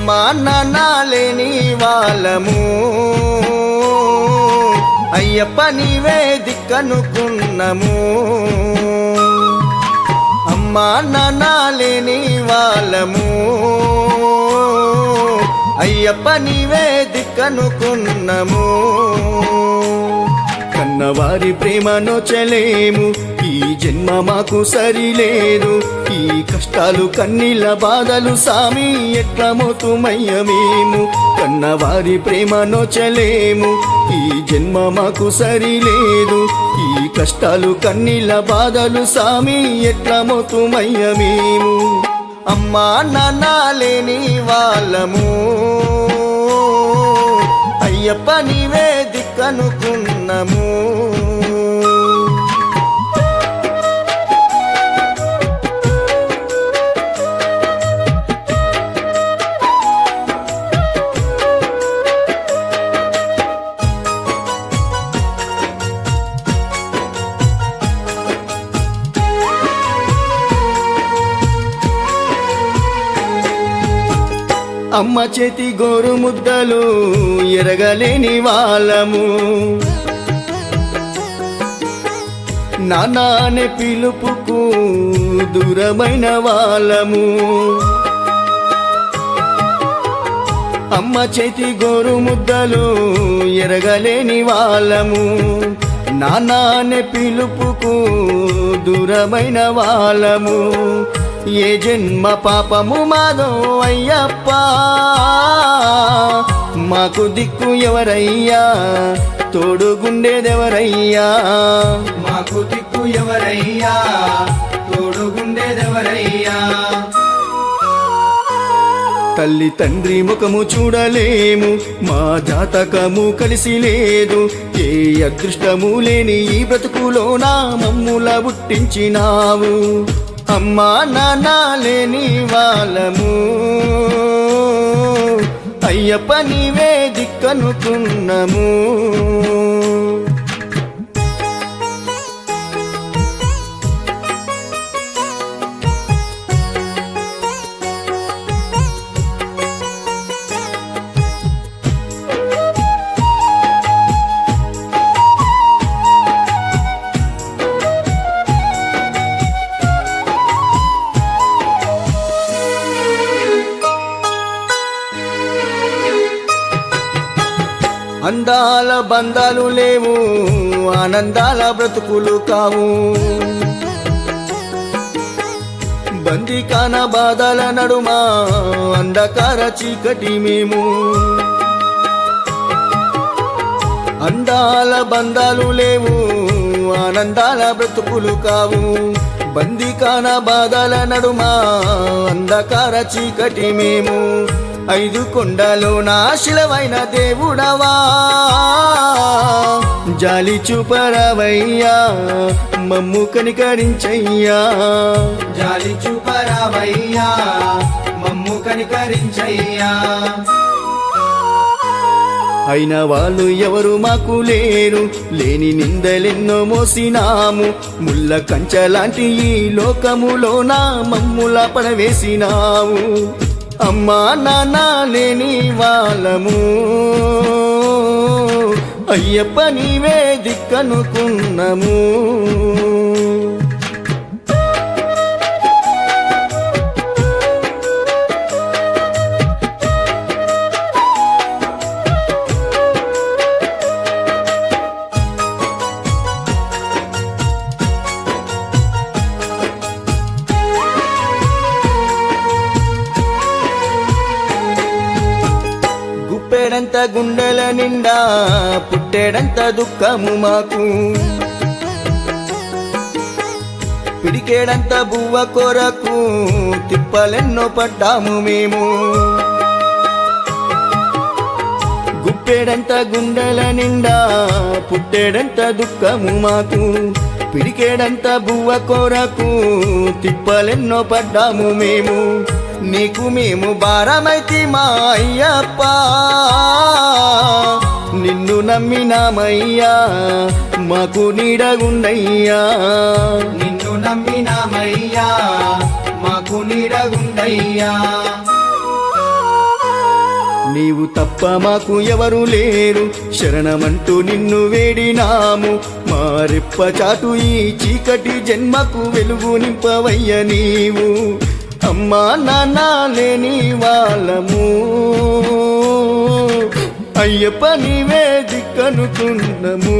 అమ్మా నాన్న లేని వాళ్ళము అయ్యప్ప నీవే దిక్కనుకున్నము అమ్మా నాన్న లేని వాళ్ళము అయ్యప్ప నీవే దిక్కనుకున్నము కన్నవారి ప్రేమను చెలేము ఈ జన్మ మాకు సరిలేదు ఈ కష్టాలు కన్నీళ్ళ బాధలు సామి ఎట్లా మోతుమయ్య మేము కన్నవారి ప్రేమను చెలేము ఈ జన్మ మాకు సరిలేదు ఈ కష్టాలు కన్నీళ్ళ బాధలు సామి ఎట్లా మోతుమయ్య మేము అమ్మా నాన్న లేని వాళ్ళము అయ్యప్ప నీవే దిక్కనుకున్నము అమ్మ చేతి గోరు ముద్దలు ఎరగలేని వాళ్ళము నాన్న అనే పిలుపుకు దూరమైన వాళ్ళము అమ్మ చేతి గోరు ముద్దలు ఎరగలేని వాళ్ళము నాన్న అనే పిలుపుకు దూరమైన వాళ్ళము ఏ జన్మ పాపము మాదో అయ్యప్ప మాకు దిక్కు ఎవరయ్యా తోడుగుండేదెవరయ్యా మాకు దిక్కు ఎవరయ్యా తోడుగుండేదెవరయ్యా తల్లి తండ్రి ముఖము చూడలేము మా జాతకము కలిసి లేదు ఏ అదృష్టము లేని ఈ బ్రతుకులోన మమ్ముల పుట్టించినావు అమ్మా నాన్న లేని వాళ్ళము అయ్యప్ప నీవే దిక్కనుకున్నము అందాల బంధాలు లేవు ఆనందాల బ్రతుకులు కావు బందికాన బాధల నడుమ అంధకార చీకటి మేము అందాల బంధాలు లేవు ఆనందాల బ్రతుకులు కావు బందికాన బాధల నడుమ అంధకార చీకటి మేము ఐదు కొండలో నాశిలవైన దేవుడవా జాలి చూపరావయ్యా మమ్ము కనికరించయ్యా జాలి చూపరావయ్యా మమ్ము కనికరించయ్యా అయిన వాళ్ళు ఎవరు మాకు లేరు లేని నిందలెన్నో మోసినాము ముళ్ళ కంచలాంటి ఈ లోకములోన మమ్ముల పడవేసినావు అమ్మా నాన్న లేని వాళ్ళము అయ్యప్ప నీవే దిక్కనుకున్నము పుట్టేడంత గుండెల నిండా పుట్టేడంత దుఃఖము మాకు పిడికేడంత బువ్వ కొరకు తిప్పలెన్నో పడ్డాము మేము గుప్పేడంత గుండెల నిండా పుట్టేడంత దుఃఖము మాకు పిడికేడంత బువ్వ కొరకు తిప్పలెన్నో పడ్డాము మేము నీకు మేము భారమైతి మా అయ్యప్ప నిన్ను నమ్మినామయ్యా మాకు నీడగుండయ్యా నిన్ను నమ్మినామయ్యా మాకు నీడగుండయ్యా నీవు తప్ప మాకు ఎవరు లేరు, శరణమంటూ నిన్ను వేడినాము. మా రెప్ప చాటు ఈ చీకటి జన్మకు వెలుగు నింపవయ్య నీవు. అమ్మా నాన్న లేని వాళ్ళము, అయ్యప్ప నీవే దిక్కనుకున్నము.